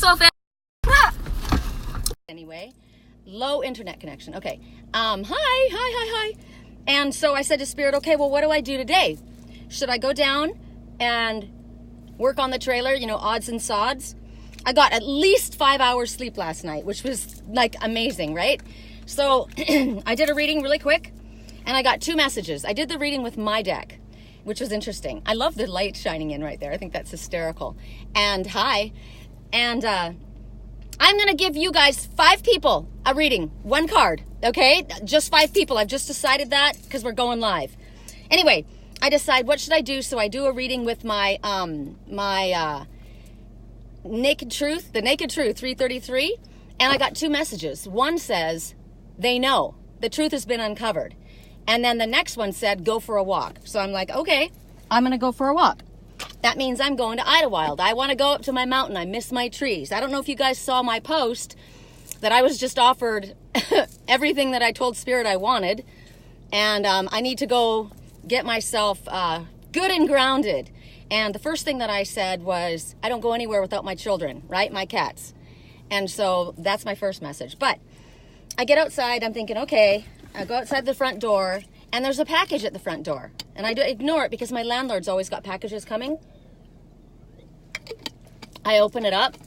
so fast. Anyway, low internet connection. Okay. Hi. And so I said to Spirit, okay, well, what do I do today? Should I go down and work on the trailer, odds and sods? I got at least 5 hours sleep last night, which was like amazing, right? So I did a reading really quick and I got 2 messages. I did the reading with my deck, which was interesting. I love the light shining in right there. I think that's hysterical. And hi. And I'm going to give you guys 5 people a reading, 1 card, okay? Just 5 people. I've just decided that because we're going live. Anyway, I decide what should I do. So I do a reading with my Naked Truth, the Naked Truth 333, and I got 2 messages. One says, they know. The truth has been uncovered. And then the next one said, go for a walk. So I'm like, okay, I'm going to go for a walk. That means I'm going to Idlewild. I want to go up to my mountain. I miss my trees. I don't know if you guys saw my post that I was just offered everything that I told Spirit I wanted. And I need to go get myself good and grounded. And the first thing that I said was, I don't go anywhere without my children, right? My cats. And so that's my first message. But I get outside. I'm thinking, okay, I go outside the front door. And there's a package at the front door. And I do ignore it because my landlord's always got packages coming. I open it up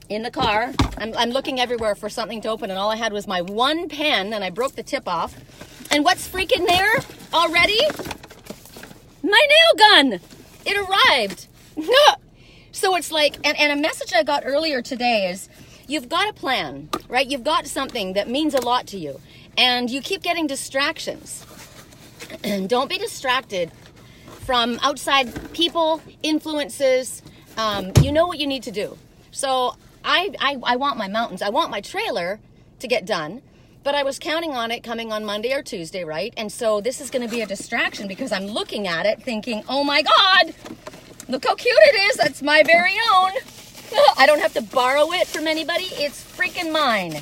in the car. I'm looking everywhere for something to open, and all I had was my 1 pen, and I broke the tip off. And what's freaking there already? My nail gun! It arrived. So it's like, and a message I got earlier today is, you've got a plan, right? You've got something that means a lot to you. And you keep getting distractions. Don't be distracted from outside people, influences. You know what you need to do. So I want my mountains. I want my trailer to get done. But I was counting on it coming on Monday or Tuesday, right? And so this is going to be a distraction because I'm looking at it thinking, oh my God, look how cute it is. That's my very own. I don't have to borrow it from anybody. It's freaking mine.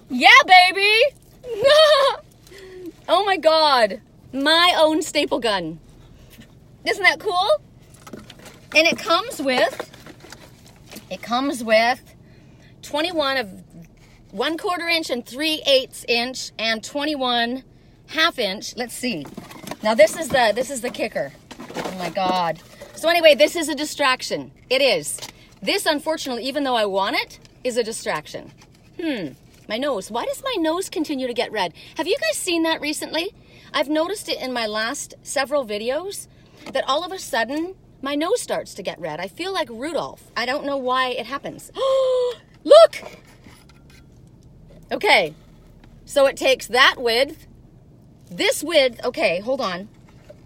Yeah, baby. Oh my God. My own staple gun. Isn't that cool? And it comes with 21 of 1/4 inch and 3/8 inch and 21 1/2 inch. Let's see. Now this is the kicker. Oh my God. So anyway, this is a distraction. It is. This, unfortunately, even though I want it, is a distraction. My nose. Why does my nose continue to get red? Have you guys seen that recently? I've noticed it in my last several videos that all of a sudden my nose starts to get red. I feel like Rudolph. I don't know why it happens. Look! Okay. So it takes that width, this width. Okay, hold on.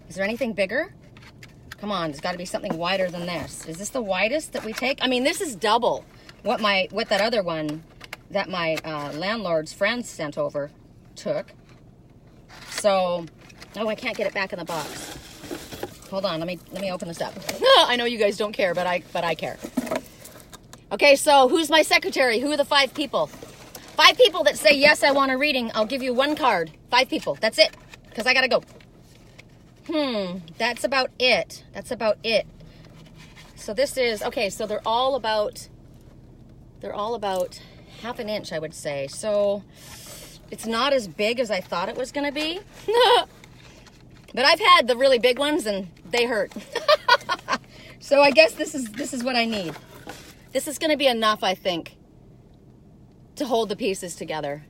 Is there anything bigger? Come on, there's got to be something wider than this. Is this the widest that we take? I mean, this is double what that other one that my landlord's friends sent over took. So, oh, I can't get it back in the box. Hold on, let me open this up. I know you guys don't care, but I care. Okay, so who's my secretary? Who are the 5 people? 5 people that say, yes, I want a reading. I'll give you 1 card. 5 people. That's it. Because I got to go. That's about it. That's about it. So this is, okay, so they're all about 1/2 inch, I would say. So it's not as big as I thought it was going to be. But I've had the really big ones and they hurt. So I guess this is what I need. This is going to be enough, I think, to hold the pieces together.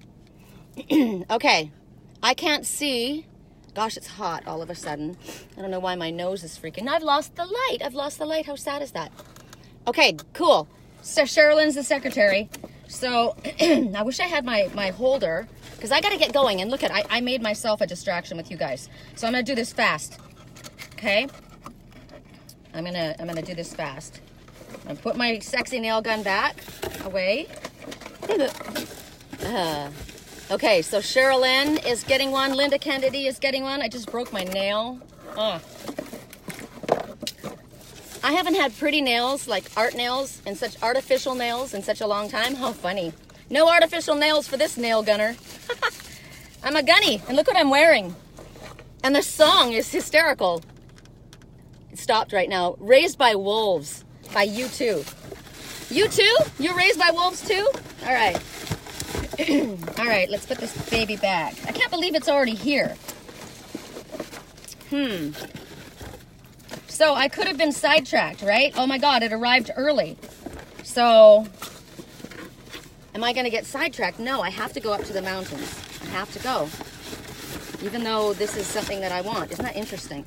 Okay. I can't see. Gosh, it's hot all of a sudden. I don't know why my nose is freaking. I've lost the light. How sad is that? Okay, cool. So Sherilyn's the secretary. So I wish I had my holder because I got to get going. And look at, I made myself a distraction with you guys. So I'm going to do this fast. Okay? I'm going to do this fast. I'm going to put my sexy nail gun back away. Okay, so Sherilyn is getting one. Linda Kennedy is getting one. I just broke my nail. I haven't had pretty nails, like art nails, and such artificial nails in such a long time. How funny. No artificial nails for this nail gunner. I'm a gunny, and look what I'm wearing. And the song is hysterical. It stopped right now. Raised by Wolves by U2. You too? You're raised by wolves too? All right. All right, let's put this baby back. I can't believe it's already here. So I could have been sidetracked, right? Oh my God, it arrived early. So am I going to get sidetracked? No, I have to go up to the mountains. I have to go. Even though this is something that I want. Isn't that interesting?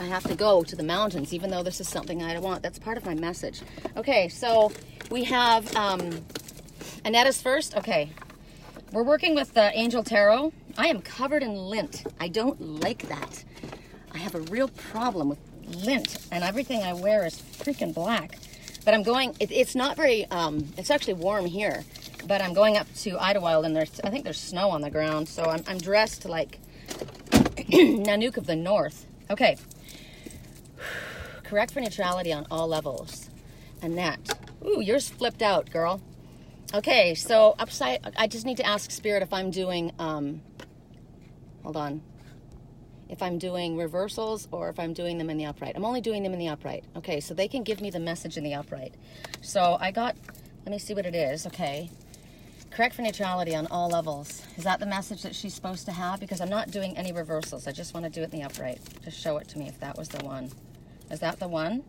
I have to go to the mountains, even though this is something I want. That's part of my message. Okay, so we have Annetta's first. Okay, we're working with the Angel Tarot. I am covered in lint. I don't like that. I have a real problem with lint, and everything I wear is freaking black. But I'm going, it's not very, it's actually warm here, but I'm going up to Idlewild, and I think there's snow on the ground, so I'm dressed like Nanook of the North. Okay. Correct for neutrality on all levels. Annette. Ooh, yours flipped out, girl. Okay, so I just need to ask Spirit if I'm doing, hold on. If I'm doing reversals or if I'm doing them in the upright. I'm only doing them in the upright. Okay, so they can give me the message in the upright. So I got, let me see what it is. Okay. Correct for neutrality on all levels. Is that the message that she's supposed to have? Because I'm not doing any reversals. I just want to do it in the upright. Just show it to me if that was the one. Is that the one?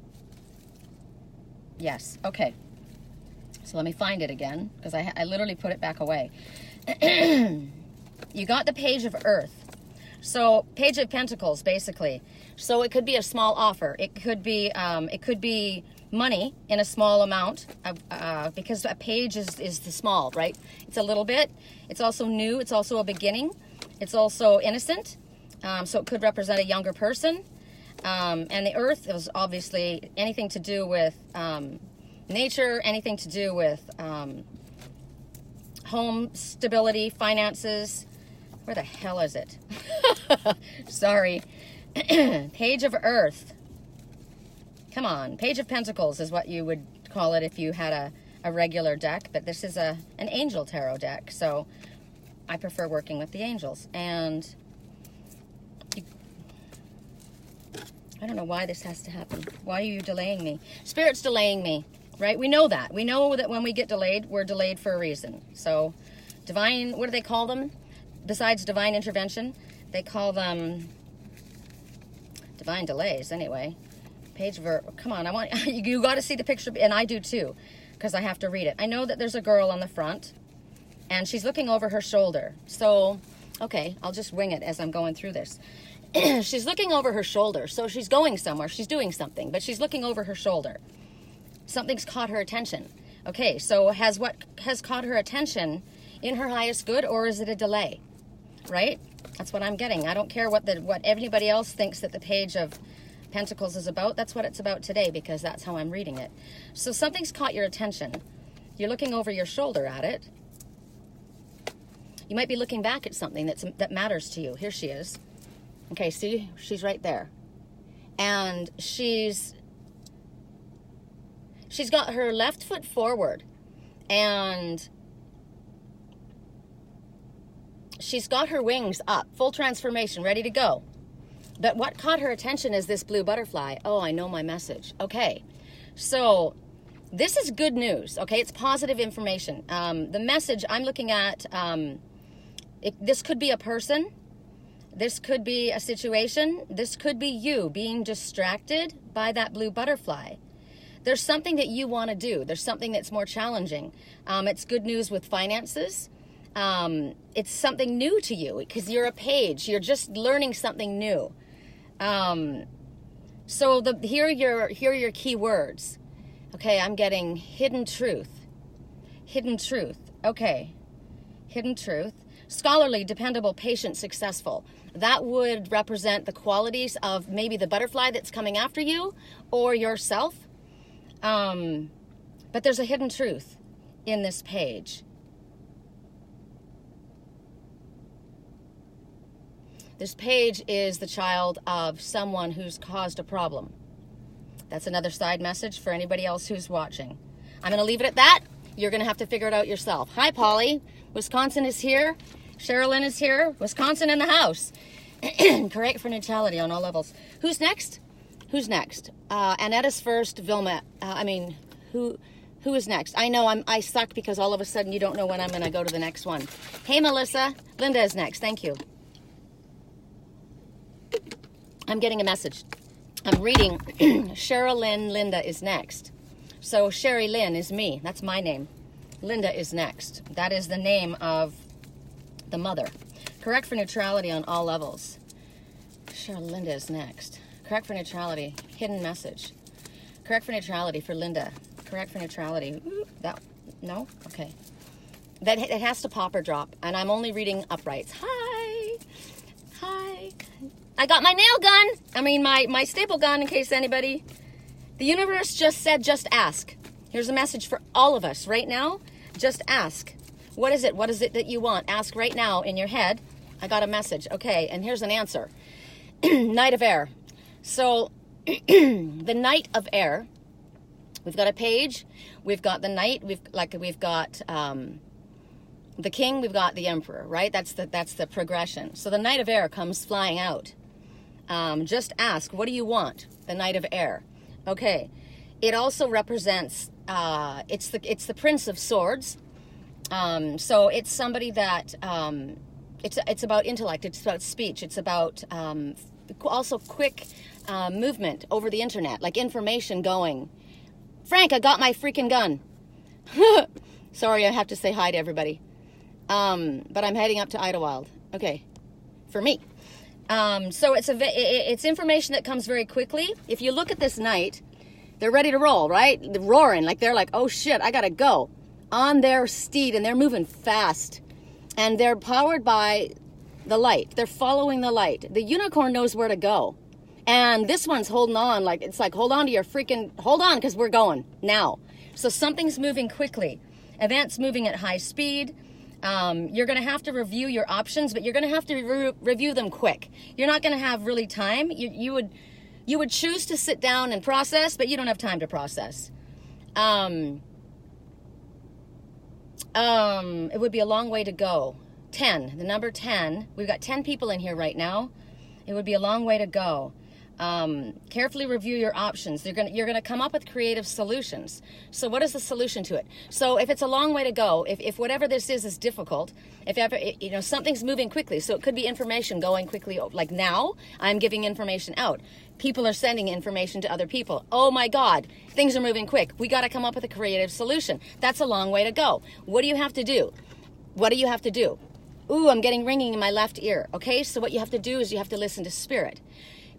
Yes. Okay. So let me find it again, because I literally put it back away. You got the Page of Earth. So Page of Pentacles, basically. So it could be a small offer. It could be money in a small amount, because a page is the small, right? It's a little bit. It's also new. It's also a beginning. It's also innocent. So it could represent a younger person. And the Earth is obviously anything to do with nature, anything to do with home stability, finances. Where the hell is it? Sorry. Page of Earth. Come on. Page of Pentacles is what you would call it if you had a regular deck, but this is an angel tarot deck, so I prefer working with the angels. And I don't know why this has to happen. Why are you delaying me? Spirit's delaying me, right? We know that. We know that when we get delayed, we're delayed for a reason. So divine, what do they call them? Besides divine intervention, they call them divine delays anyway. Page of, come on, I want, you got to see the picture, and I do too, because I have to read it. I know that there's a girl on the front, and she's looking over her shoulder. So, okay, I'll just wing it as I'm going through this. She's looking over her shoulder, so she's going somewhere, she's doing something, but she's looking over her shoulder. Something's caught her attention. Okay, so what has caught her attention in her highest good, or is it a delay? Right? That's what I'm getting. I don't care what anybody else thinks that the Page of Pentacles is about. That's what it's about today, because that's how I'm reading it. So something's caught your attention. You're looking over your shoulder at it. You might be looking back at something that matters to you. Here she is. Okay, see? She's right there. And she's got her left foot forward, and she's got her wings up, full transformation, ready to go. But what caught her attention is this blue butterfly. Oh, I know my message. Okay, so this is good news, okay? It's positive information. The message I'm looking at, this could be a person. This could be a situation. This could be you being distracted by that blue butterfly. There's something that you want to do. There's something that's more challenging. It's good news with finances. It's something new to you because you're a page. You're just learning something new. So here are your key words. Okay, I'm getting hidden truth. Hidden truth. Okay, hidden truth. Scholarly, dependable, patient, successful. That would represent the qualities of maybe the butterfly that's coming after you or yourself. But there's a hidden truth in this page. This page is the child of someone who's caused a problem. That's another side message for anybody else who's watching. I'm going to leave it at that. You're going to have to figure it out yourself. Hi, Polly. Wisconsin is here. Sherilyn is here. Wisconsin in the house. Correct for neutrality on all levels. Who's next? Who's next? Annetta's first. Vilma. Who is next? I know I suck because all of a sudden you don't know when I'm going to go to the next one. Hey, Melissa. Linda is next. Thank you. I'm getting a message. I'm reading Cheryl Lynn Linda is next. So Sherry Lynn is me. That's my name. Linda is next. That is the name of the mother. Correct for neutrality on all levels. Cheryl Linda is next. Correct for neutrality. Hidden message. Correct for neutrality for Linda. Correct for neutrality. That, no? Okay. That it has to pop or drop. And I'm only reading uprights. Hi. Hi. I got my nail gun. I mean, my staple gun, in case anybody. The universe just said, just ask. Here's a message for all of us right now. Just ask. What is it? What is it that you want? Ask right now in your head. I got a message. Okay, and here's an answer. Knight of Air. So, the Knight of Air. We've got a page. We've got the Knight. We've got the King. We've got the Emperor. Right? That's the progression. So the Knight of Air comes flying out. Just ask. What do you want? The Knight of Air. Okay. It also represents. It's the Prince of Swords. So it's somebody that it's about intellect. It's about speech. It's about also quick movement over the internet, like information going. Frank, I got my freaking gun. Sorry, I have to say hi to everybody. But I'm heading up to Idlewild. Okay, for me. So it's information that comes very quickly. If you look at this knight, they're ready to roll, right? They're roaring, like they're like, oh shit, I gotta go. On their steed, and they're moving fast. And they're powered by the light. They're following the light. The unicorn knows where to go. And this one's holding on, it's like, hold on, because we're going now. So something's moving quickly. Events moving at high speed. You're going to have to review your options, but you're going to have to review them quick. You're not going to have really time. You would choose to sit down and process, but you don't have time to process. It would be a long way to go. 10, the number 10. We've got 10 people in here right now. It would be a long way to go. Carefully review your options. You're gonna come up with creative solutions. So what is the solution to it? So if it's a long way to go, if whatever this is difficult, if ever something's moving quickly, so it could be information going quickly. Like now, I'm giving information out. People are sending information to other people. Oh my God, things are moving quick. We got to come up with a creative solution. That's a long way to go. What do you have to do? What do you have to do? Ooh, I'm getting ringing in my left ear. Okay, so what you have to do is you have to listen to spirit.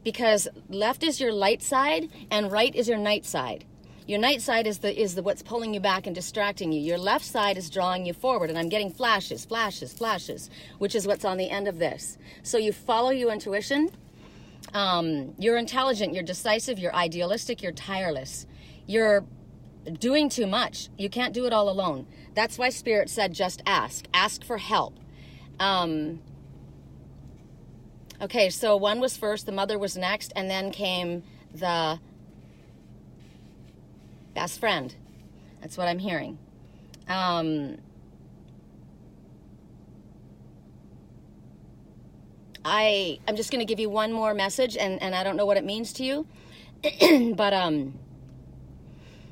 Because left is your light side and right is your night side. Your night side is the what's pulling you back and distracting you. Your left side is drawing you forward, and I'm getting flashes, which is what's on the end of this. So you follow your intuition. You're intelligent, you're decisive, you're idealistic, you're tireless. You're doing too much. You can't do it all alone. That's why Spirit said just ask. Ask for help. Okay, so one was first, the mother was next, and then came the best friend. That's what I'm hearing. I'm just going to give you one more message, and I don't know what it means to you, but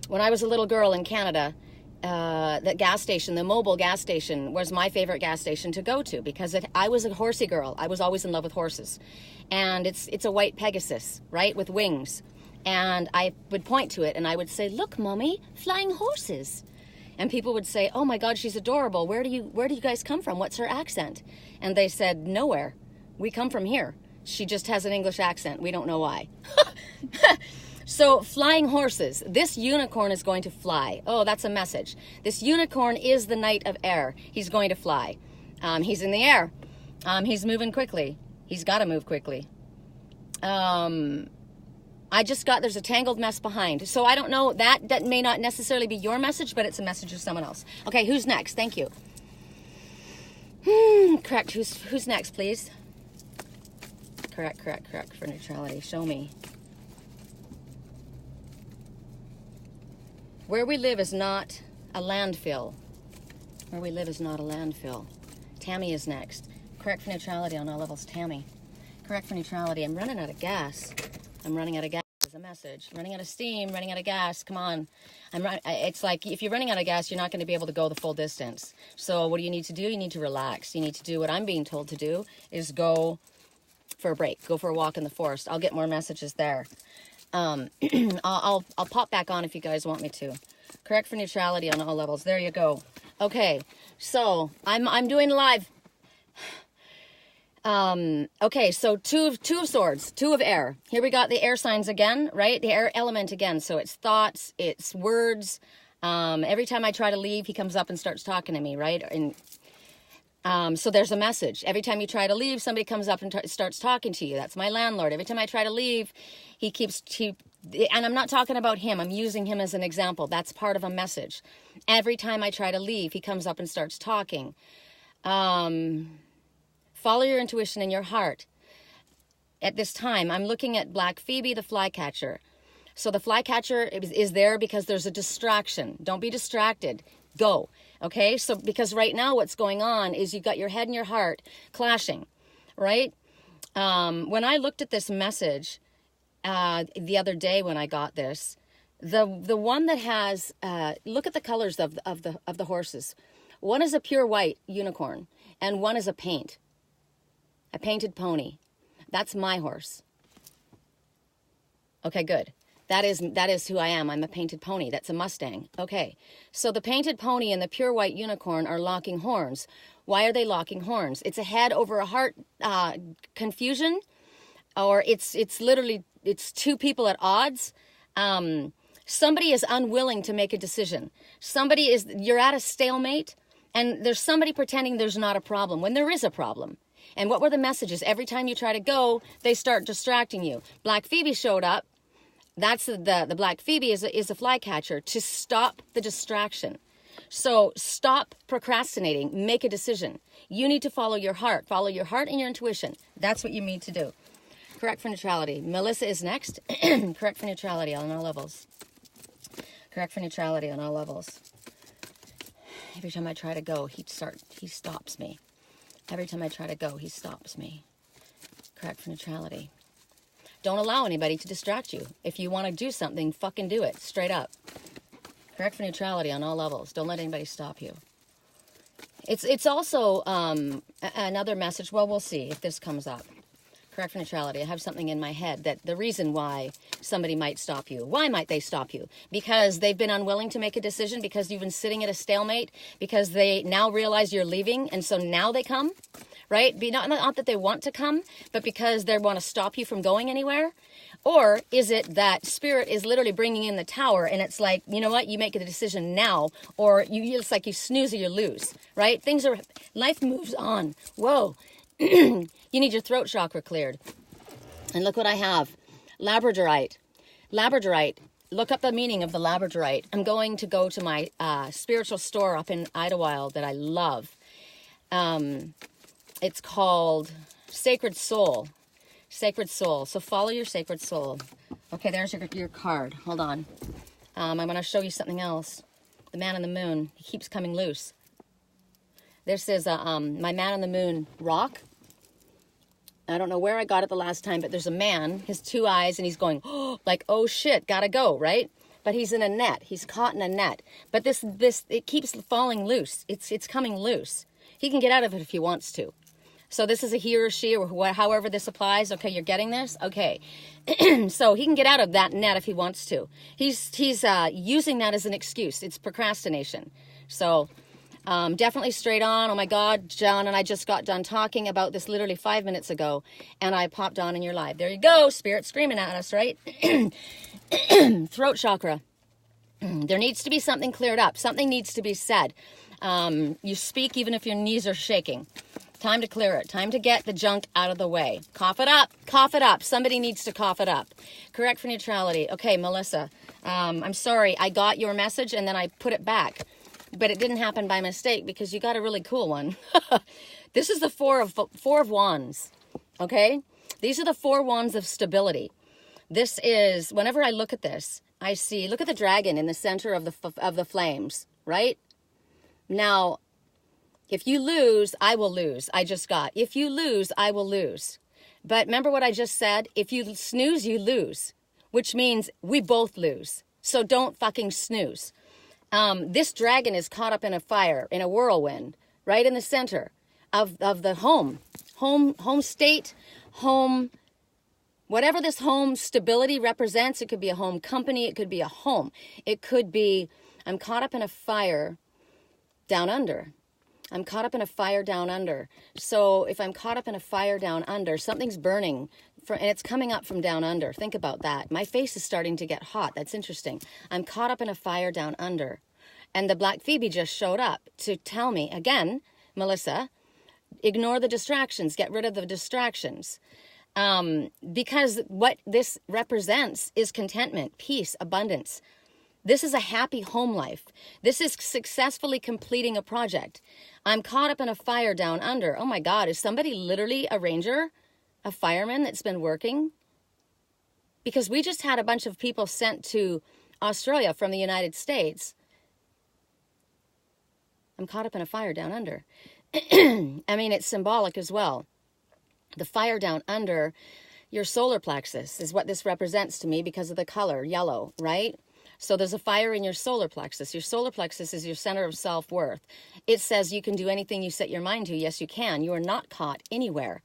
when I was a little girl in Canada, the gas station, the mobile gas station, was my favorite gas station to go to because I was a horsey girl. I was always in love with horses. And it's a white Pegasus, right, with wings. And I would point to it and I would say, look, Mommy, flying horses. And people would say, oh my God, she's adorable. Where do you guys come from? What's her accent? And they said, nowhere. We come from here. She just has an English accent. We don't know why. So, flying horses. This unicorn is going to fly. Oh, that's a message. This unicorn is the Knight of Air. He's going to fly. He's in the air. He's moving quickly. He's got to move quickly. There's a tangled mess behind. So, I don't know. That may not necessarily be your message, but it's a message of someone else. Okay, who's next? Thank you. Correct. Who's next, please? Correct. For neutrality. Show me. Where we live is not a landfill. Where we live is not a landfill. Tammy is next. Correct for neutrality on all levels. Tammy. Correct for neutrality. I'm running out of gas. There's a message. Running out of steam, running out of gas. Come on. It's like if you're running out of gas, you're not going to be able to go the full distance. So what do you need to do? You need to relax. You need to do what I'm being told to do, is go for a break. Go for a walk in the forest. I'll get more messages there. I'll pop back on if you guys want me to. Correct for neutrality on all levels. There you go. Okay, so I'm doing live. Okay, so two of swords, two of air. Here we got the air signs again, right? The air element again. So it's thoughts, it's words. Every time I try to leave, he comes up and starts talking to me, right? And so there's a message. Every time you try to leave, somebody comes up and starts talking to you. That's my landlord. Every time I try to leave, and I'm not talking about him. I'm using him as an example. That's part of a message. Every time I try to leave, he comes up and starts talking. Follow your intuition and your heart. At this time, I'm looking at Black Phoebe, the flycatcher. So the flycatcher is there because there's a distraction. Don't be distracted. Go. Okay? So because right now what's going on is you've got your head and your heart clashing, right? When I looked at this message the other day when I got this, the one that has, look at the colors of the horses. One is a pure white unicorn and one is a painted pony. That's my horse. Okay, good. That is who I am. I'm a painted pony. That's a Mustang. Okay. So the painted pony and the pure white unicorn are locking horns. Why are they locking horns? It's a head over a heart confusion, or it's literally, it's two people at odds. Somebody is unwilling to make a decision. You're at a stalemate, and there's somebody pretending there's not a problem when there is a problem. And what were the messages? Every time you try to go, they start distracting you. Black Phoebe showed up. That's the Black Phoebe is a flycatcher to stop the distraction. So stop procrastinating. Make a decision. You need to follow your heart. Follow your heart and your intuition. That's what you need to do. Correct for neutrality. Melissa is next. Correct for neutrality on all levels. Correct for neutrality on all levels. Every time I try to go, he stops me. Every time I try to go, he stops me. Correct for neutrality. Don't allow anybody to distract you. If you want to do something, fucking do it. Straight up. Correct for neutrality on all levels. Don't let anybody stop you. It's also another message. Well, we'll see if this comes up. Correct for neutrality. I have something in my head that the reason why somebody might stop you. Why might they stop you? Because they've been unwilling to make a decision, because you've been sitting at a stalemate, because they now realize you're leaving, and so now they come, right? Not that they want to come, but because they want to stop you from going anywhere. Or is it that spirit is literally bringing in the tower, and it's like, you know what, you make a decision now, or it's like you snooze or you lose, right? Life moves on. Whoa. You need your throat chakra cleared. And look what I have. Labradorite. Labradorite. Look up the meaning of the labradorite. I'm going to go to my spiritual store up in Idlewild that I love. It's called Sacred Soul. Sacred Soul. So follow your sacred soul. Okay, there's your card. Hold on. I'm going to show you something else. The man on the moon. He keeps coming loose. This is my man on the moon rock. I don't know where I got it the last time, but there's a man, his two eyes, and he's going, oh, like, oh shit, gotta go, right? But he's in a net. He's caught in a net. But this it keeps falling loose. It's coming loose. He can get out of it if he wants to. So this is a he or she, or however this applies. Okay, you're getting this? Okay. So he can get out of that net if he wants to. He's using that as an excuse. It's procrastination. So definitely straight on. Oh my God, John and I just got done talking about this literally 5 minutes ago, and I popped on in your live. There you go, spirit screaming at us, right? Throat chakra. There needs to be something cleared up. Something needs to be said. You speak even if your knees are shaking. Time to clear it. Time to get the junk out of the way. Cough it up. Cough it up. Somebody needs to cough it up. Correct for neutrality. Okay, Melissa. I'm sorry. I got your message and then I put it back. But it didn't happen by mistake because you got a really cool one. This is the four of wands. Okay? These are the 4 wands of stability. This is, whenever I look at this, I see, look at the dragon in the center of the flames, right? Now, if you lose, I will lose. I just got, if you lose, I will lose. But remember what I just said? If you snooze, you lose. which means we both lose. So don't fucking snooze. This dragon is caught up in a fire, in a whirlwind, right in the center of the home state, home, whatever this home stability represents. It could be a home company. It could be a home. It could be, I'm caught up in a fire down under. I'm caught up in a fire down under. So if I'm caught up in a fire down under, something's burning and it's coming up from down under. Think about that. My face is starting to get hot. That's interesting. I'm caught up in a fire down under. And the Black Phoebe just showed up to tell me, again, Melissa, ignore the distractions. Get rid of the distractions. Because what this represents is contentment, peace, abundance. This is a happy home life. This is successfully completing a project. I'm caught up in a fire down under. Oh my God, is somebody literally a ranger? A fireman that's been working? Because we just had a bunch of people sent to Australia from the United States. I'm caught up in a fire down under. I mean, it's symbolic as well. The fire down under your solar plexus is what this represents to me because of the color, yellow, right? So there's a fire in your solar plexus. Your solar plexus is your center of self-worth. It says you can do anything you set your mind to. Yes, you can. You are not caught anywhere.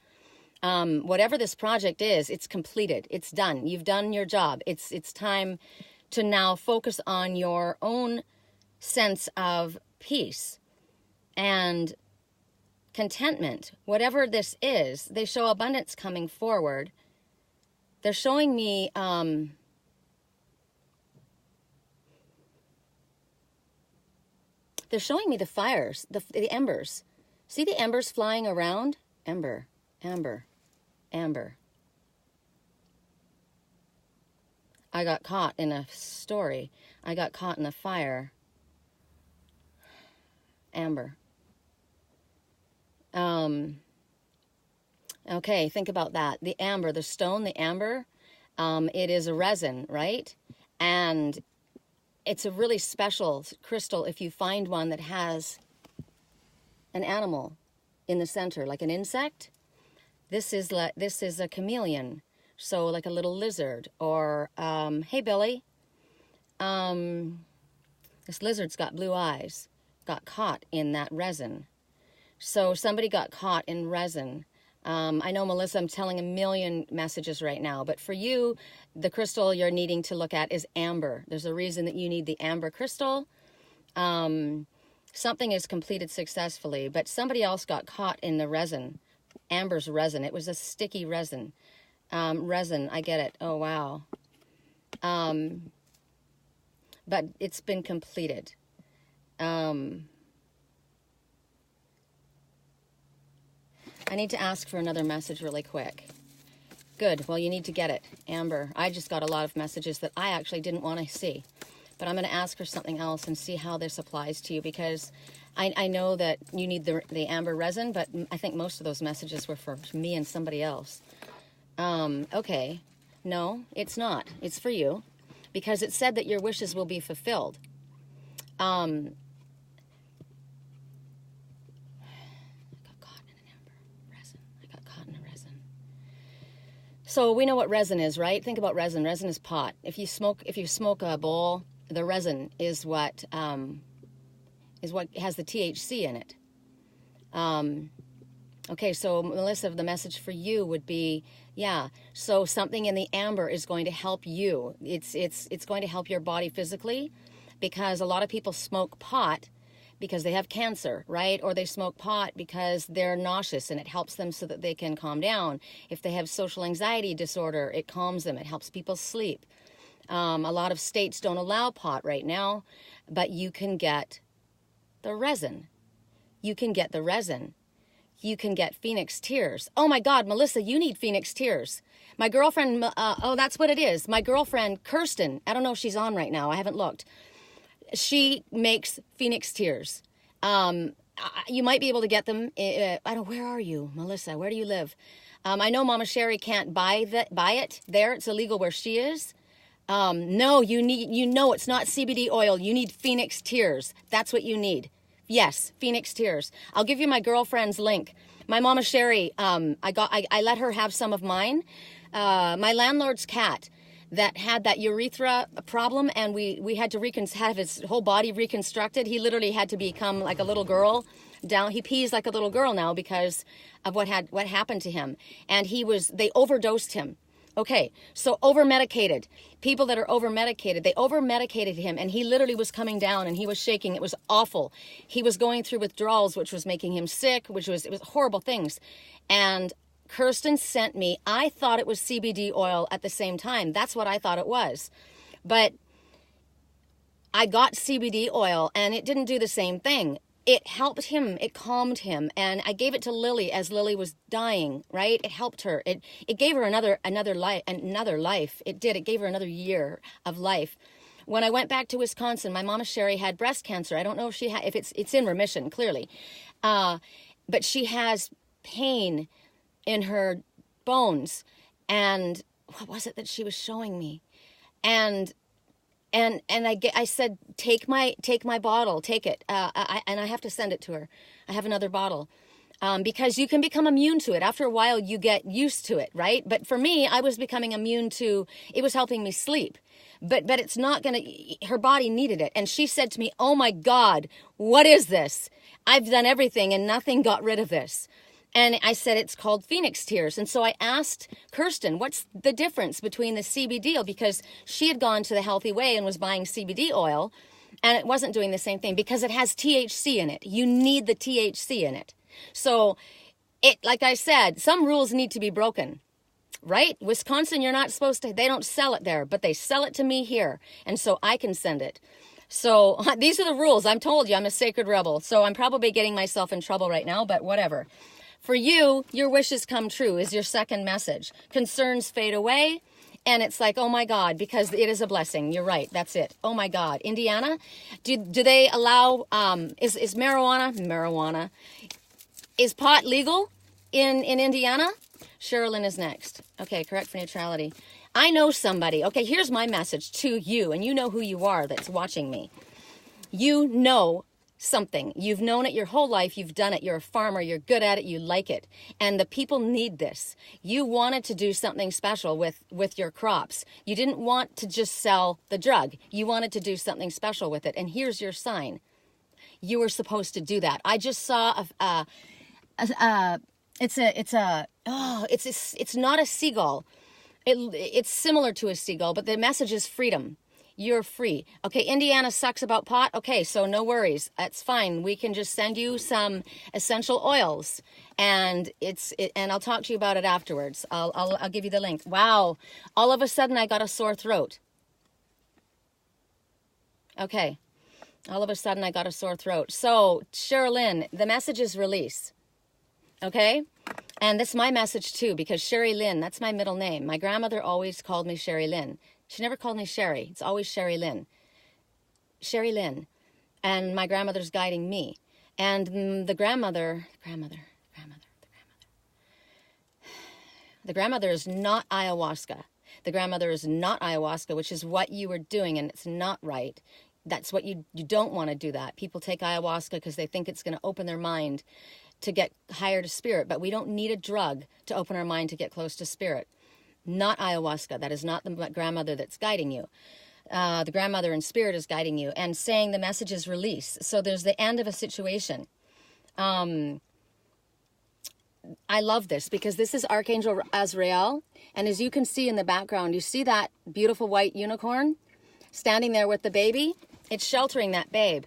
Whatever this project is, it's completed. It's done. You've done your job. It's time to now focus on your own sense of peace and contentment. Whatever this is, they show abundance coming forward. They're showing me the fires, the embers. See the embers flying around? Ember, amber, amber. I got caught in a story. I got caught in a fire. Amber. Okay, think about that. The amber, the stone, the amber, it is a resin, right? And it's a really special crystal if you find one that has an animal in the center, like an insect. This is a chameleon, so like a little lizard. Or, hey, Billy, this lizard's got blue eyes, got caught in that resin. So somebody got caught in resin. I know, Melissa, I'm telling a million messages right now, but for you, the crystal you're needing to look at is amber. There's a reason that you need the amber crystal. Something is completed successfully, but somebody else got caught in the resin. Amber's resin. It was a sticky resin. Resin, I get it. Oh, wow. But it's been completed. I need to ask for another message really quick. Good. Well, you need to get it. Amber, I just got a lot of messages that I actually didn't want to see. But I'm going to ask for something else and see how this applies to you, because I know that you need the amber resin, but I think most of those messages were for me and somebody else. Okay. No, it's not. It's for you, because it said that your wishes will be fulfilled. So we know what resin is, right? Think about resin. Resin is pot. If you smoke a bowl, the resin is what has the THC in it. Okay, so Melissa, the message for you would be, yeah. So something in the amber is going to help you. It's going to help your body physically, because a lot of people smoke pot because they have cancer, right? Or they smoke pot because they're nauseous and it helps them so that they can calm down. If they have social anxiety disorder, it calms them. It helps people sleep. A lot of states don't allow pot right now, but you can get the resin. You can get the resin. You can get Phoenix Tears. Oh my God, Melissa, you need Phoenix Tears. My girlfriend, oh, that's what it is. My girlfriend, Kirsten, I don't know if she's on right now. I haven't looked. She makes Phoenix Tears. You might be able to get them. Where are you, Melissa? Where do you live? I know Mama Sherry can't buy it there. It's illegal where she is. No, it's not CBD oil. You need Phoenix Tears. That's what you need. Yes, Phoenix Tears. I'll give you my girlfriend's link. My Mama Sherry, I let her have some of mine. My landlord's cat, that had that urethra problem, and we had to have his whole body reconstructed. He literally had to become like a little girl. He pees like a little girl now because of what happened to him. And they overdosed him. Okay, so over-medicated. People that are over-medicated, they over-medicated him, and he literally was coming down, and he was shaking. It was awful. He was going through withdrawals, which was making him sick, it was horrible things. And Kirsten sent me, I thought it was CBD oil at the same time. That's what I thought it was. But I got CBD oil, and it didn't do the same thing. It helped him. It calmed him. And I gave it to Lily as Lily was dying, right? It helped her. It gave her another life. It did. It gave her another year of life. When I went back to Wisconsin, my mama Sherry had breast cancer. I don't know if it's in remission, clearly. But she has pain in her bones. And what was it that she was showing me? And I said, take my bottle, take it. And I have to send it to her. I have another bottle. Because you can become immune to it. After a while, you get used to it, right? But for me, I was becoming immune to, it was helping me sleep. But it's not her body needed it. And she said to me, oh my God, what is this? I've done everything and nothing got rid of this. And I said, it's called Phoenix Tears. And so I asked Kirsten, what's the difference between the CBD oil? Because she had gone to the healthy way and was buying CBD oil, and it wasn't doing the same thing because it has THC in it. You need the THC in it. So like I said, some rules need to be broken, right? Wisconsin, you're not supposed to, they don't sell it there, but they sell it to me here. And so I can send it. So these are the rules. I'm told you I'm a sacred rebel. So I'm probably getting myself in trouble right now, but whatever. For you, your wishes come true is your second message. Concerns fade away, and it's like, oh my God, because it is a blessing. You're right. That's it. Oh my God. Indiana, do they allow, is marijuana, is pot legal in Indiana? Sherilyn is next. Okay, correct for neutrality. I know somebody. Okay, here's my message to you, and you know who you are that's watching me. You know something. You've known it your whole life. You've done it. You're a farmer. You're good at it. You like it. And the people need this. You wanted to do something special with your crops. You didn't want to just sell the drug. You wanted to do something special with it. And here's your sign. You were supposed to do that. I just saw it's not a seagull. It's similar to a seagull, but the message is freedom. You're free. Okay, Indiana sucks about pot. Okay, so no worries. That's fine. We can just send you some essential oils, and I'll talk to you about it afterwards. I'll give you the link. Wow, all of a sudden I got a sore throat. Okay, all of a sudden I got a sore throat. So Sherilyn, the message is release. Okay, and that's my message too, because Sherry Lynn, that's my middle name. My grandmother always called me Sherry Lynn. She never called me Sherry. It's always Sherry Lynn. Sherry Lynn. And my grandmother's guiding me. And the grandmother is not ayahuasca. The grandmother is not ayahuasca, which is what you were doing, and it's not right. That's what you don't want to do that. People take ayahuasca because they think it's going to open their mind to get higher to spirit, but we don't need a drug to open our mind to get close to spirit. Not ayahuasca. That is not the grandmother that's guiding you. The grandmother in spirit is guiding you and saying the message is release. So there's the end of a situation. I love this because this is Archangel Azrael. And as you can see in the background, you see that beautiful white unicorn standing there with the baby? It's sheltering that babe,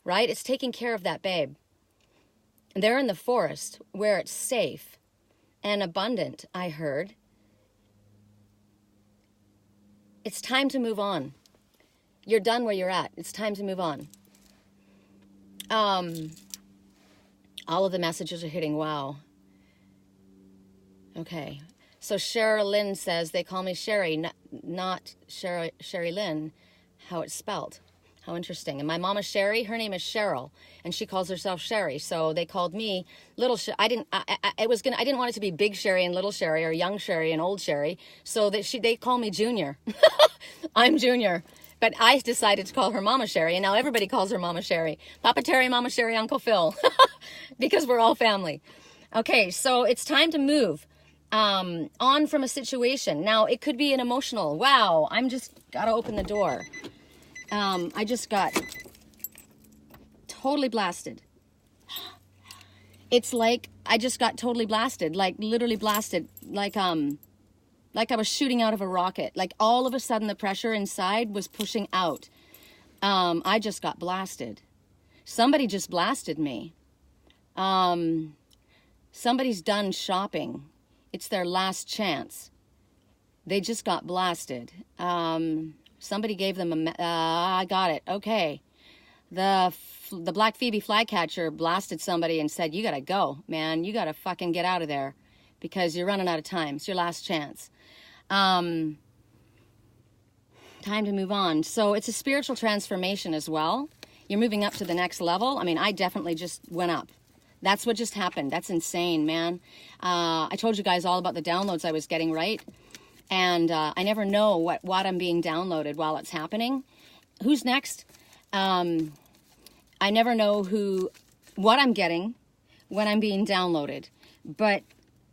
right? It's taking care of that babe. And they're in the forest where it's safe and abundant, I heard. It's time to move on. You're done where you're at. It's time to move on. All of the messages are hitting. Wow. Okay. So Sherilyn says, they call me Sherry, not Sherry Lynn, how it's spelled. How interesting. And my mama Sherry, her name is Cheryl, and she calls herself Sherry. So they called me Little Sherry. I didn't want it to be Big Sherry and Little Sherry or Young Sherry and Old Sherry. So they call me Junior. I'm Junior. But I decided to call her Mama Sherry, and now everybody calls her Mama Sherry. Papa Terry, Mama Sherry, Uncle Phil. Because we're all family. Okay, so it's time to move. on from a situation. Now, it could be an emotional, wow, I'm just got to open the door. I just got totally blasted. It's like I just got totally blasted, like literally blasted, like I was shooting out of a rocket. Like all of a sudden the pressure inside was pushing out. I just got blasted. Somebody just blasted me. Somebody's done shopping. It's their last chance. They just got blasted. Somebody gave them I got it. Okay. The Black Phoebe flycatcher blasted somebody and said, you gotta go, man. You gotta fucking get out of there because you're running out of time. It's your last chance. Time to move on. So it's a spiritual transformation as well. You're moving up to the next level. I mean, I definitely just went up. That's what just happened. That's insane, man. I told you guys all about the downloads I was getting, right? And I never know what I'm being downloaded while it's happening. Who's next? I never know what I'm getting when I'm being downloaded. But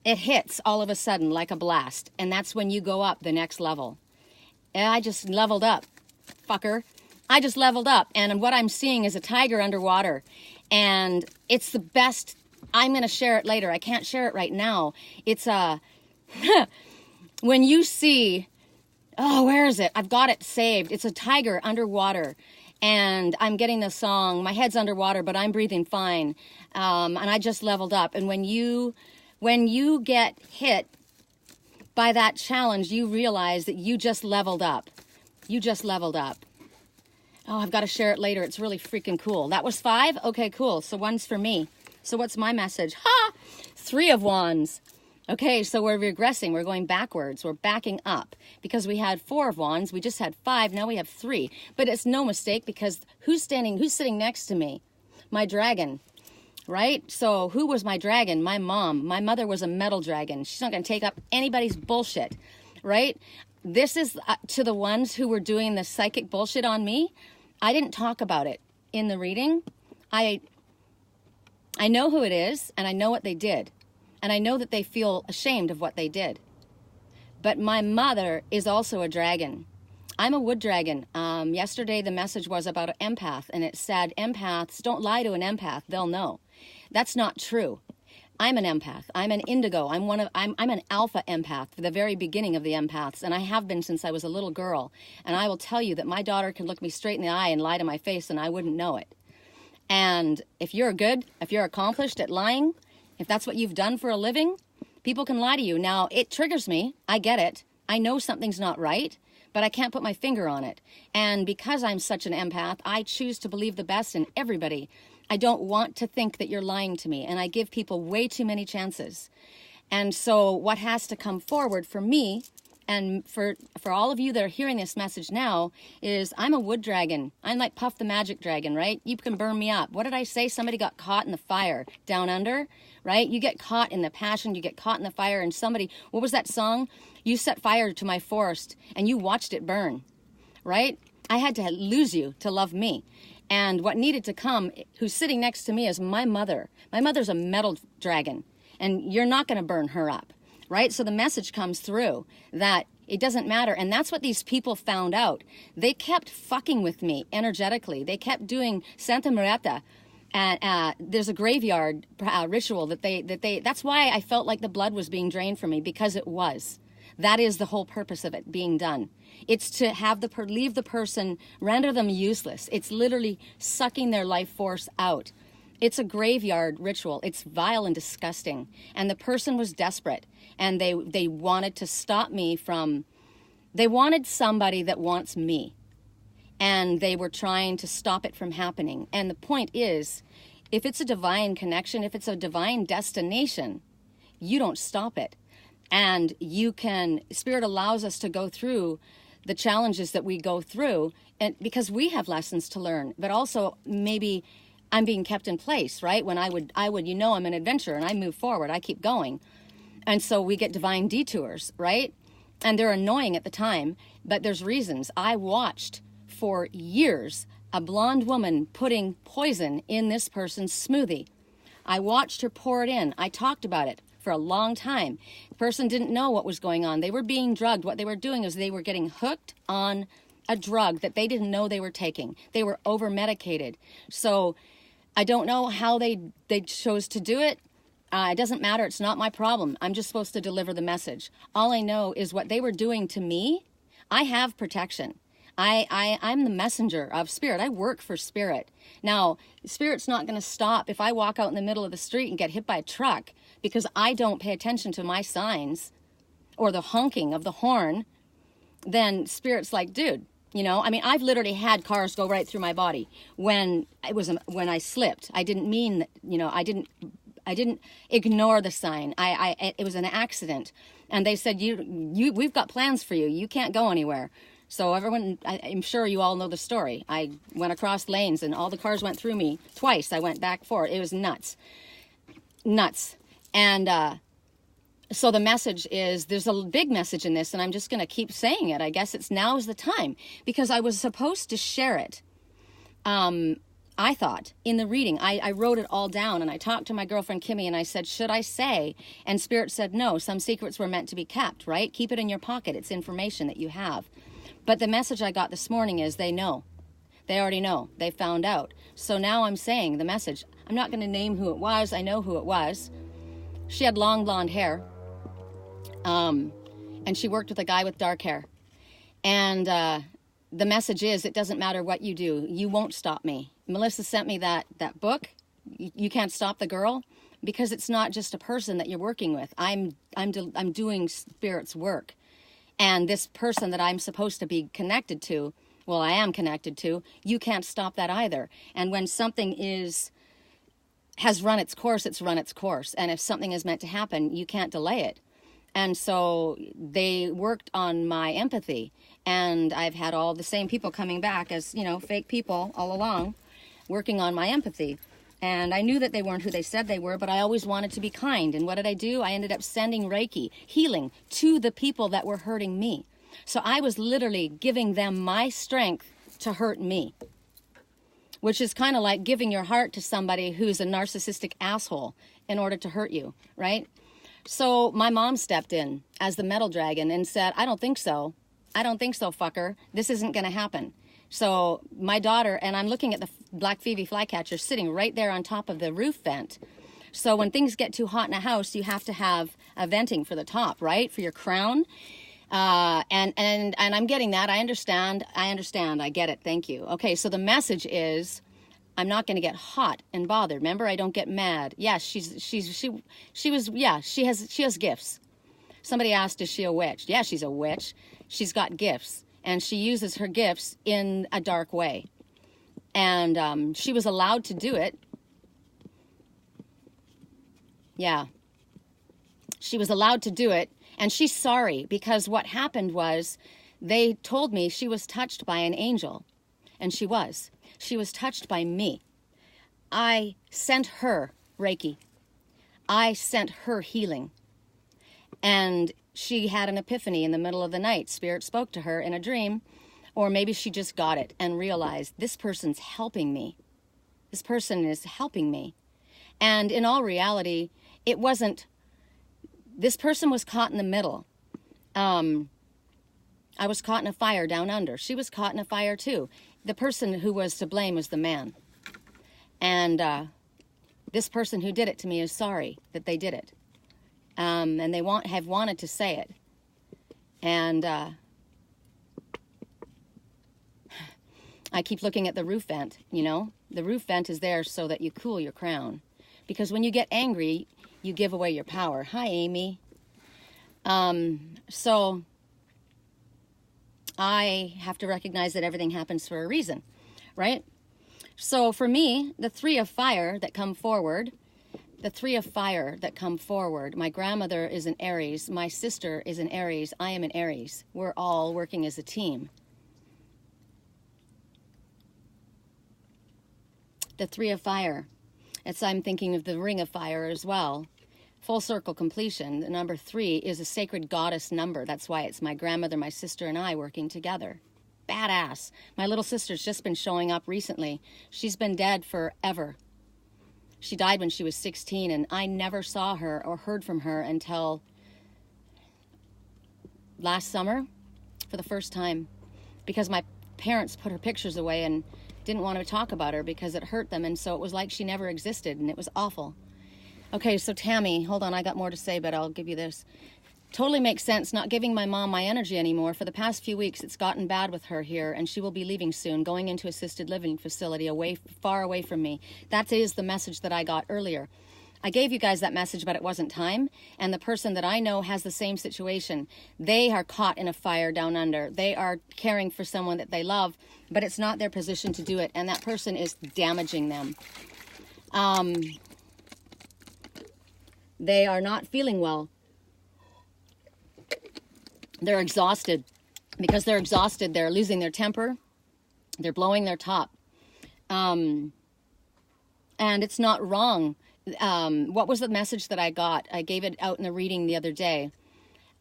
it hits all of a sudden like a blast. And that's when you go up the next level. And I just leveled up, fucker. I just leveled up. And what I'm seeing is a tiger underwater. And it's the best. I'm going to share it later. I can't share it right now. It's when you see, oh, where is it? I've got it saved. It's a tiger underwater. And I'm getting the song, my head's underwater, but I'm breathing fine. And I just leveled up. And when you get hit by that challenge, you realize that you just leveled up. You just leveled up. Oh, I've got to share it later. It's really freaking cool. That was 5? Okay, cool. So one's for me. So what's my message? Ha! 3 of Wands. Okay, so we're regressing. We're going backwards. We're backing up. Because we had 4 of Wands. We just had 5. Now we have 3. But it's no mistake because who's sitting next to me? My dragon. Right? So who was my dragon? My mom. My mother was a metal dragon. She's not going to take up anybody's bullshit. Right? This is to the ones who were doing the psychic bullshit on me. I didn't talk about it in the reading. I know who it is, and I know what they did. And I know that they feel ashamed of what they did. But my mother is also a dragon. I'm a wood dragon. Yesterday the message was about an empath, and it said, empaths, don't lie to an empath, they'll know. That's not true. I'm an empath. I'm an indigo. I'm an alpha empath for the very beginning of the empaths, and I have been since I was a little girl. And I will tell you that my daughter can look me straight in the eye and lie to my face, and I wouldn't know it. And if you're accomplished at lying, if that's what you've done for a living, people can lie to you. Now, it triggers me. I get it. I know something's not right, but I can't put my finger on it. And because I'm such an empath, I choose to believe the best in everybody. I don't want to think that you're lying to me, and I give people way too many chances. And so what has to come forward for me, and for all of you that are hearing this message now, is I'm a wood dragon. I'm like Puff the Magic Dragon, right? You can burn me up. What did I say? Somebody got caught in the fire down under, right? You get caught in the passion, you get caught in the fire, and somebody, what was that song? You set fire to my forest, and you watched it burn, right? I had to lose you to love me. And what needed to come, who's sitting next to me, is my mother. My mother's a metal dragon, and you're not going to burn her up, right? So the message comes through that it doesn't matter. And that's what these people found out. They kept fucking with me energetically. They kept doing Santa Muerta. There's a graveyard ritual that's why I felt like the blood was being drained from me, because it was. That is the whole purpose of it being done. It's to have leave the person, render them useless. It's literally sucking their life force out. It's a graveyard ritual. It's vile and disgusting. And the person was desperate. And they wanted to stop me from, they wanted somebody that wants me. And they were trying to stop it from happening. And the point is, if it's a divine connection, if it's a divine destination, you don't stop it. And Spirit allows us to go through the challenges that we go through, and because we have lessons to learn, but also maybe I'm being kept in place, right? When I would, I'm an adventurer and I move forward, I keep going. And so we get divine detours, right? And they're annoying at the time, but there's reasons. I watched for years a blonde woman putting poison in this person's smoothie. I watched her pour it in. I talked about it for a long time. The person didn't know what was going on. They were being drugged. What they were doing is they were getting hooked on a drug that they didn't know they were taking. They were over-medicated. So I don't know how they chose to do it. It doesn't matter. It's not my problem. I'm just supposed to deliver the message. All I know is what they were doing to me. I have protection. I'm the messenger of spirit. I work for spirit. Now, spirit's not going to stop if I walk out in the middle of the street and get hit by a truck because I don't pay attention to my signs or the honking of the horn. Then spirit's like, dude, you know, I mean, I've literally had cars go right through my body when I slipped. I didn't mean that, you know, I didn't ignore the sign. It was an accident. And they said, we've got plans for you. You can't go anywhere. So everyone, I'm sure you all know the story. I went across lanes and all the cars went through me twice. I went back forward. It was nuts. Nuts. And so the message is, there's a big message in this, and I'm just going to keep saying it. I guess now is the time, because I was supposed to share it. I thought in the reading, I wrote it all down, and I talked to my girlfriend Kimmy, and I said, should I say? And Spirit said, no, some secrets were meant to be kept, right? Keep it in your pocket. It's information that you have. But the message I got this morning is they know. They already know. They found out. So now I'm saying the message. I'm not going to name who it was. I know who it was. She had long blonde hair. And she worked with a guy with dark hair. And the message is, it doesn't matter what you do. You won't stop me. Melissa sent me that book. You can't stop the girl, because it's not just a person that you're working with. I'm doing spirit's work. And this person that I'm supposed to be connected to, well, I am connected to, you can't stop that either. And when something has run its course, it's run its course. And if something is meant to happen, you can't delay it. And so they worked on my empathy. And I've had all the same people coming back as, you know, fake people all along, working on my empathy. And I knew that they weren't who they said they were, but I always wanted to be kind. And what did I do? I ended up sending Reiki, healing, to the people that were hurting me. So I was literally giving them my strength to hurt me, which is kind of like giving your heart to somebody who's a narcissistic asshole in order to hurt you, right? So my mom stepped in as the metal dragon and said, I don't think so. I don't think so, fucker. This isn't going to happen. So my daughter, and I'm looking at the black Phoebe flycatcher sitting right there on top of the roof vent. So when things get too hot in a house, you have to have a venting for the top, right? For your crown. And I'm getting that. I understand. I get it. Thank you. Okay. So the message is, I'm not going to get hot and bothered. Remember, I don't get mad. Yes, she has gifts. Somebody asked, is she a witch? Yeah, she's a witch. She's got gifts. And she uses her gifts in a dark way. And she was allowed to do it. Yeah. She was allowed to do it. And she's sorry, because what happened was they told me she was touched by an angel. And she was. She was touched by me. I sent her Reiki. I sent her healing. And she had an epiphany in the middle of the night. Spirit spoke to her in a dream, or maybe she just got it and realized, this person's helping me. This person is helping me. And in all reality, it wasn't, this person was caught in the middle. I was caught in a fire down under. She was caught in a fire too. The person who was to blame was the man. And this person who did it to me is sorry that they did it. And they have wanted to say it. And I keep looking at the roof vent, you know. The roof vent is there so that you cool your crown. Because when you get angry, you give away your power. Hi, Amy. So I have to recognize that everything happens for a reason, right? So for me, the three of fire that come forward, my grandmother is an Aries, my sister is an Aries, I am an Aries. We're all working as a team. The three of fire. I'm thinking of the ring of fire as well. Full circle completion. The number 3 is a sacred goddess number. That's why it's my grandmother, my sister, and I working together. Badass. My little sister's just been showing up recently. She's been dead forever. She died when she was 16, and I never saw her or heard from her until last summer for the first time, because my parents put her pictures away and didn't want to talk about her because it hurt them, and so it was like she never existed, and it was awful. Okay, so Tammy, hold on, I got more to say, but I'll give you this. Totally makes sense not giving my mom my energy anymore. For the past few weeks, it's gotten bad with her here, and she will be leaving soon, going into assisted living facility far away from me. That is the message that I got earlier. I gave you guys that message, but it wasn't time. And the person that I know has the same situation. They are caught in a fire down under. They are caring for someone that they love, but it's not their position to do it. And that person is damaging them. They are not feeling well. They're exhausted. Because they're exhausted, they're losing their temper. They're blowing their top. And it's not wrong. What was the message that I got? I gave it out in the reading the other day.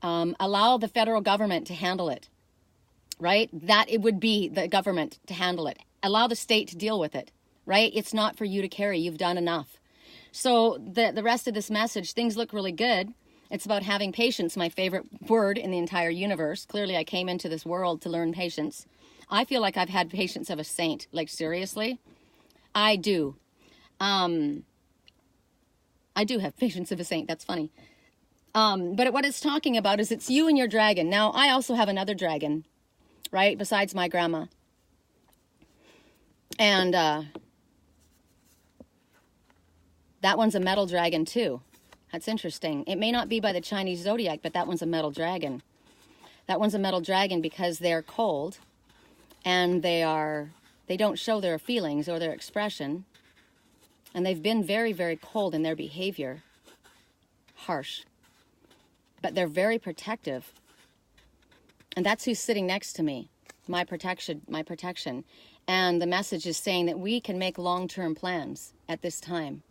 Allow the federal government to handle it, right? That it would be the government to handle it. Allow the state to deal with it, right? It's not for you to carry. You've done enough. So the rest of this message, things look really good. It's about having patience, my favorite word in the entire universe. Clearly, I came into this world to learn patience. I feel like I've had patience of a saint. Like, seriously? I do. I do have patience of a saint. That's funny. But what it's talking about is it's you and your dragon. Now, I also have another dragon, right? Besides my grandma. And that one's a metal dragon, too. That's interesting. It may not be by the Chinese zodiac, but that one's a metal dragon. That one's a metal dragon because they're cold and they don't show their feelings or their expression. And they've been very, very cold in their behavior. Harsh. But they're very protective. And that's who's sitting next to me. My protection. And the message is saying that we can make long-term plans at this time.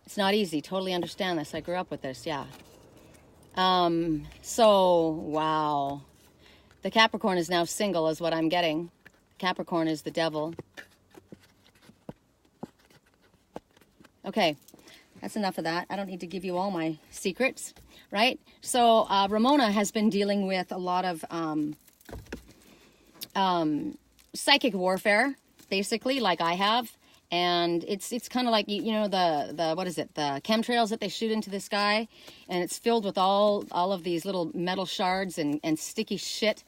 It's not easy. Totally understand this. I grew up with this. Yeah. So, wow. The Capricorn is now single is what I'm getting. Capricorn is the devil. Okay. That's enough of that. I don't need to give you all my secrets, right? So, Ramona has been dealing with a lot of psychic warfare, basically, like I have. And it's kind of like, you know, the what is it? The chemtrails that they shoot into the sky. And it's filled with all of these little metal shards and sticky shit.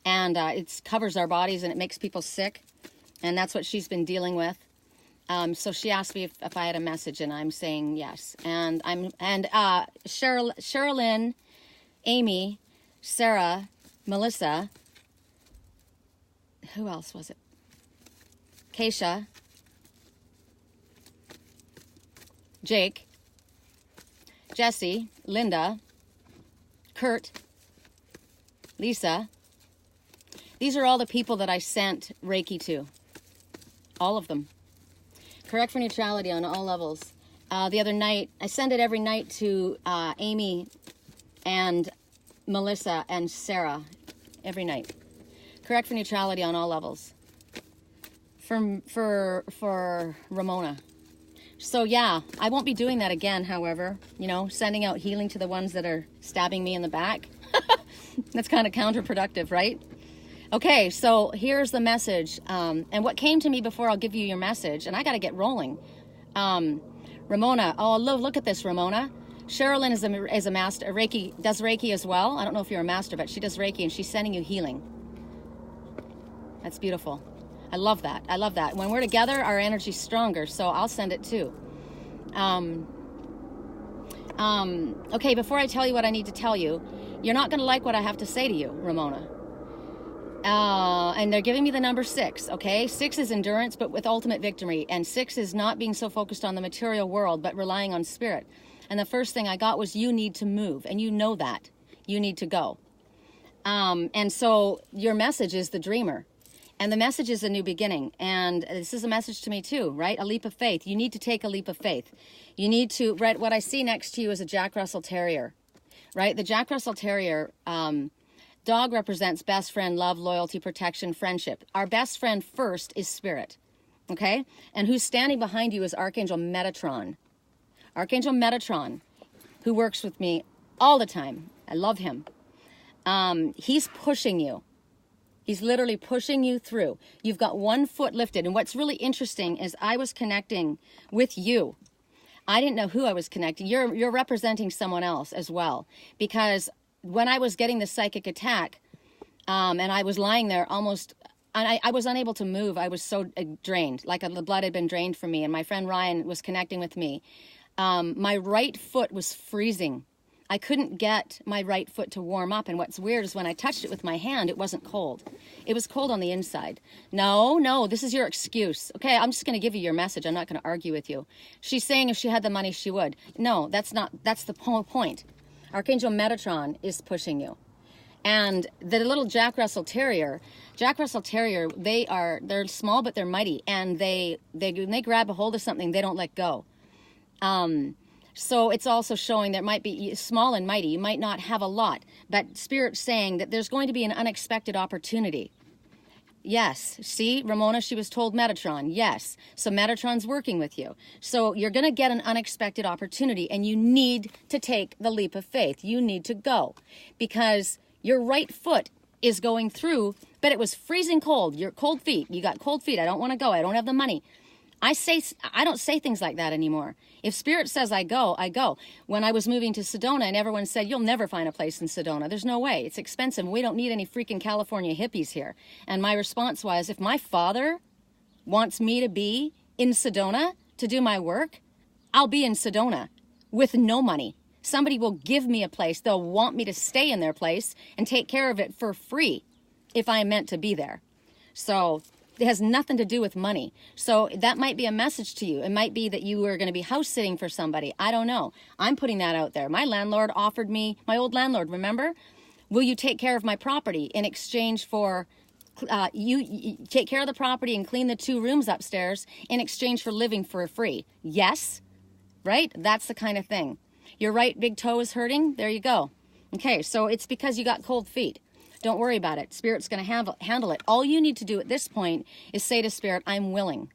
And it covers our bodies and it makes people sick. And that's what she's been dealing with. So she asked me if I had a message, and I'm saying yes. And Sherilyn, Amy, Sarah, Melissa. Who else was it? Keisha. Jake, Jesse, Linda, Kurt, Lisa. These are all the people that I sent Reiki to. All of them. Correct for neutrality on all levels. The other night, I send it every night to Amy and Melissa and Sarah. Every night. Correct for neutrality on all levels. For Ramona. So yeah, I won't be doing that again, however, you know, sending out healing to the ones that are stabbing me in the back. That's kind of counterproductive, right? Okay, so here's the message. And what came to me before I'll give you your message, and I got to get rolling. Ramona, oh, look at this, Ramona. Sherilyn is a master, Reiki, does Reiki as well. I don't know if you're a master, but she does Reiki, and she's sending you healing. That's beautiful. I love that. I love that. When we're together, our energy's stronger, so I'll send it too. Okay, before I tell you what I need to tell you, you're not going to like what I have to say to you, Ramona. And they're giving me the number 6, okay? 6 is endurance, but with ultimate victory. And 6 is not being so focused on the material world, but relying on spirit. And the first thing I got was you need to move, and you know that. You need to go. And so your message is the dreamer. And the message is a new beginning. And this is a message to me too, right? A leap of faith. You need to take a leap of faith. You need to, right, what I see next to you is a Jack Russell Terrier, right? The Jack Russell Terrier, dog represents best friend, love, loyalty, protection, friendship. Our best friend first is spirit, Okay? And who's standing behind you is Archangel Metatron. Archangel Metatron, who works with me all the time. I love him. He's pushing you. He's literally pushing you through. You've got one foot lifted. And what's really interesting is I was connecting with you. I didn't know who I was connecting. You're representing someone else as well. Because when I was getting the psychic attack, and I was lying there almost, and I was unable to move. I was so drained, like the blood had been drained from me. And my friend Ryan was connecting with me. My right foot was freezing. I couldn't get my right foot to warm up. And what's weird is when I touched it with my hand, it wasn't cold. It was cold on the inside. No, this is your excuse. Okay, I'm just going to give you your message. I'm not going to argue with you. She's saying if she had the money, she would. No, that's the point. Archangel Metatron is pushing you. And the little Jack Russell Terrier, they're small, but they're mighty. And when they grab a hold of something, they don't let go. So it's also showing there might be small and mighty. You might not have a lot, but Spirit's saying that there's going to be an unexpected opportunity. Yes. See, Ramona, she was told Metatron. Yes. So Metatron's working with you. So you're going to get an unexpected opportunity, and you need to take the leap of faith. You need to go because your right foot is going through, but it was freezing cold. Your cold feet. You got cold feet. I don't want to go. I don't have the money. I don't say things like that anymore. If Spirit says I go, I go. When I was moving to Sedona and everyone said, you'll never find a place in Sedona. There's no way. It's expensive. We don't need any freaking California hippies here. And my response was, if my father wants me to be in Sedona to do my work, I'll be in Sedona with no money. Somebody will give me a place. They'll want me to stay in their place and take care of it for free if I am meant to be there. So it has nothing to do with money. So that might be a message to you. It might be that you are going to be house sitting for somebody. I don't know. I'm putting that out there. My landlord offered me, my old landlord, remember? Will you take care of my property in exchange for, you take care of the property and clean the 2 rooms upstairs in exchange for living for free? Yes, right? That's the kind of thing. Your right big toe is hurting? There you go. Okay, so it's because you got cold feet. Don't worry about it. Spirit's going to handle it. All you need to do at this point is say to Spirit, I'm willing.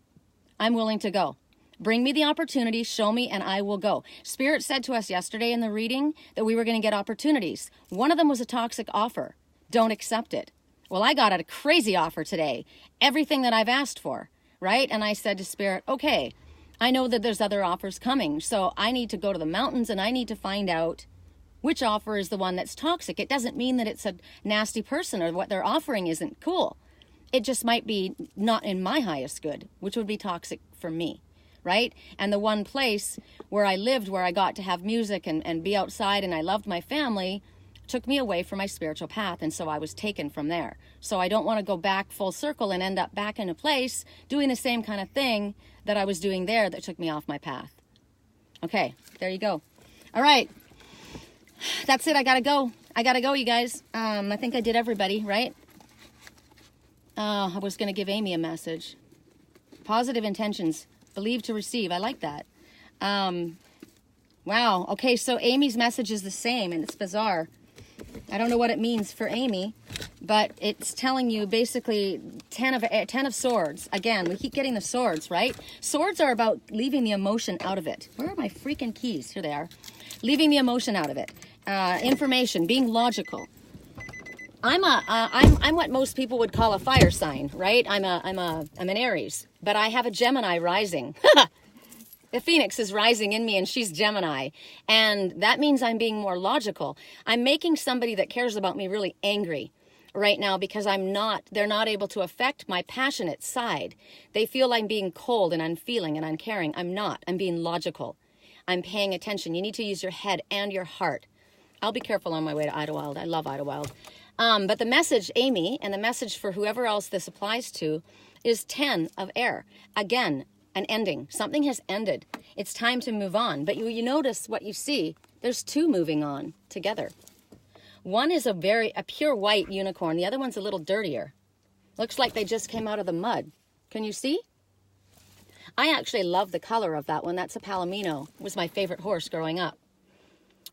I'm willing to go. Bring me the opportunity, show me, and I will go. Spirit said to us yesterday in the reading that we were going to get opportunities. One of them was a toxic offer. Don't accept it. Well, I got a crazy offer today. Everything that I've asked for, right? And I said to Spirit, okay, I know that there's other offers coming, so I need to go to the mountains and I need to find out which offer is the one that's toxic. It doesn't mean that it's a nasty person or what they're offering isn't cool. It just might be not in my highest good, which would be toxic for me, right? And the one place where I lived, where I got to have music and be outside and I loved my family, took me away from my spiritual path. And so I was taken from there. So I don't want to go back full circle and end up back in a place doing the same kind of thing that I was doing there that took me off my path. Okay, there you go. All right. That's it. I gotta go, you guys. I think I did everybody, right? I was gonna give Amy a message. Positive intentions, believe to receive. I like that. Wow. Okay, so Amy's message is the same, and it's bizarre. I don't know what it means for Amy, but it's telling you basically 10 of swords. Again, we keep getting the swords, right? Swords are about leaving the emotion out of it. Where are my freaking keys? Here they are. Leaving the emotion out of it. Information, being logical. I'm what most people would call a fire sign, right? I'm an Aries, but I have a Gemini rising. The Phoenix is rising in me and she's Gemini. And that means I'm being more logical. I'm making somebody that cares about me really angry right now because they're not able to affect my passionate side. They feel I'm being cold and unfeeling and uncaring. I'm not. I'm being logical. I'm paying attention. You need to use your head and your heart. I'll be careful on my way to Idlewild. I love Idlewild. But the message, Amy, and the message for whoever else this applies to is 10 of air. Again, an ending. Something has ended. It's time to move on. But you notice what you see. There's 2 moving on together. One is a pure white unicorn. The other one's a little dirtier. Looks like they just came out of the mud. Can you see? I actually love the color of that one. That's a Palomino. It was my favorite horse growing up.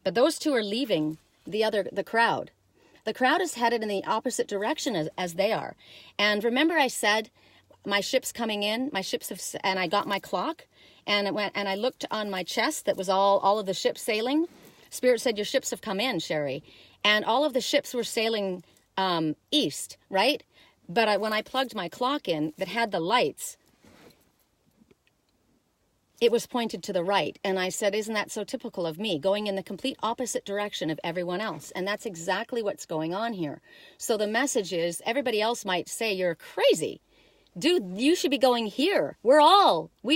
But those 2 are leaving the crowd. The crowd is headed in the opposite direction as they are. And remember I said, my ship's coming in. My ships have, and I got my clock, and it went, and I looked on my chest that was all of the ships sailing. Spirit said, your ships have come in, Sherry. And all of the ships were sailing east, right? But when I plugged my clock in that had the lights, it was pointed to the right. And I said, isn't that so typical of me, going in the complete opposite direction of everyone else? And that's exactly what's going on here. So the message is, everybody else might say, you're crazy. Dude, you should be going here. We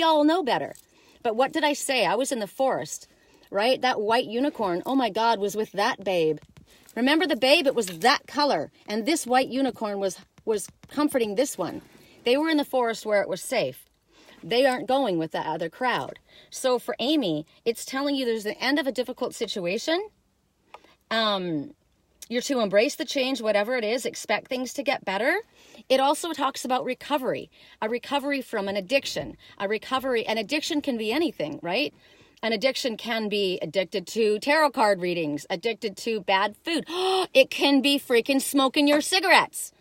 all know better. But what did I say? I was in the forest, right? That white unicorn, oh my God, was with that babe. Remember the babe? It was that color. And this white unicorn was comforting this one. They were in the forest where it was safe. They aren't going with that other crowd. So for Amy, it's telling you there's the end of a difficult situation. You're to embrace the change, whatever it is, expect things to get better. It also talks about recovery, a recovery from an addiction, an addiction can be anything, right? An addiction can be addicted to tarot card readings, addicted to bad food. It can be freaking smoking your cigarettes.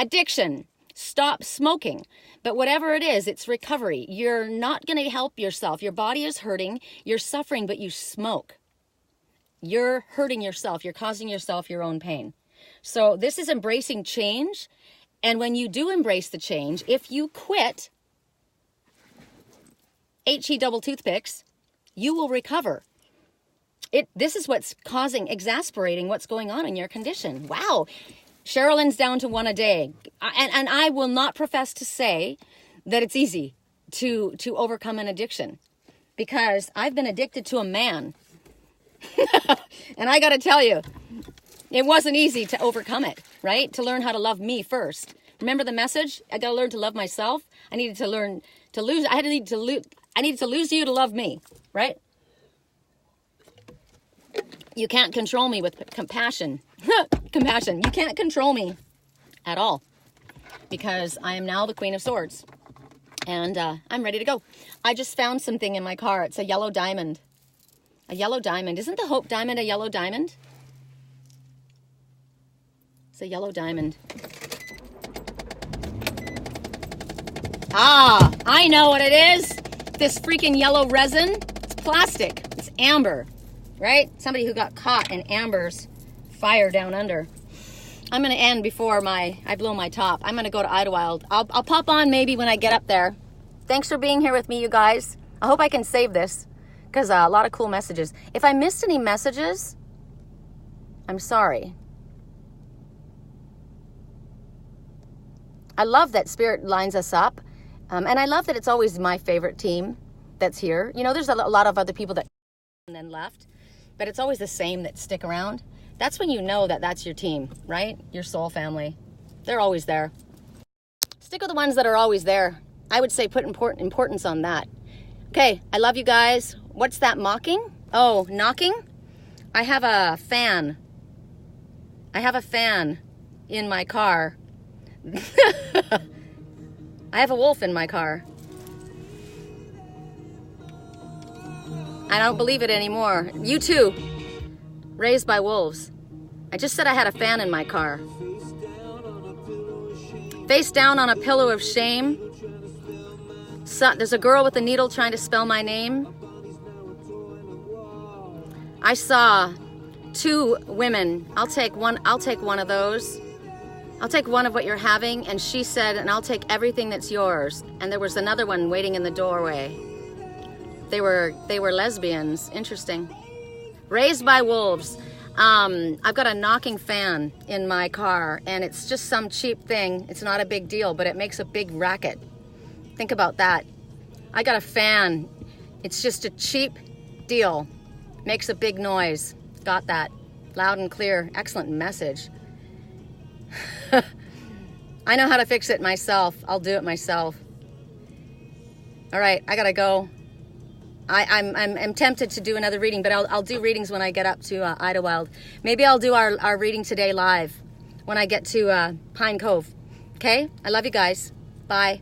Addiction. Stop smoking. But whatever it is, it's recovery. You're not going to help yourself. Your body is hurting. You're suffering, but you smoke. You're hurting yourself. You're causing yourself your own pain. So this is embracing change. And when you do embrace the change, if you quit HE double toothpicks, you will recover. This is what's exasperating what's going on in your condition. Wow. Sherilyn's down to 1 a day. And I will not profess to say that it's easy to overcome an addiction, because I've been addicted to a man. And I got to tell you, it wasn't easy to overcome it, right? To learn how to love me first. Remember the message? I got to learn to love myself. I needed to learn to lose. I needed to lose you to love me, right? You can't control me with compassion. Compassion. You can't control me at all, because I am now the Queen of Swords, and I'm ready to go. I just found something in my car. It's a yellow diamond. A yellow diamond. Isn't the Hope Diamond a yellow diamond? It's a yellow diamond. Ah, I know what it is. This freaking yellow resin. It's plastic. It's amber, right? Somebody who got caught in amber's fire down under. I'm going to end before I blow my top. I'm going to go to Idlewild. I'll pop on maybe when I get up there. Thanks for being here with me, you guys. I hope I can save this, because a lot of cool messages. If I missed any messages, I'm sorry. I love that Spirit lines us up. And I love that it's always my favorite team that's here. You know, there's a lot of other people that and then left, but it's always the same that stick around. That's when you know that that's your team, right? Your soul family. They're always there. Stick with the ones that are always there. I would say put importance on that. Okay, I love you guys. What's that mocking? Oh, knocking? I have a fan. I have a fan in my car. I have a wolf in my car. I don't believe it anymore. You too. Raised by wolves. I just said I had a fan in my car. Face down on a pillow of shame. There's a girl with a needle trying to spell my name. I saw 2 women. I'll take one of those. I'll take one of what you're having. And she said, and I'll take everything that's yours. And there was another one waiting in the doorway. They were lesbians. Interesting. Raised by wolves. I've got a knocking fan in my car, and it's just some cheap thing. It's not a big deal, but it makes a big racket. Think about that. I got a fan. It's just a cheap deal. Makes a big noise. Got that. Loud and clear. Excellent message. I know how to fix it myself. I'll do it myself. All right, I gotta go. I'm tempted to do another reading, but I'll do readings when I get up to Idlewild. Maybe I'll do our reading today live when I get to Pine Cove. Okay? I love you guys. Bye.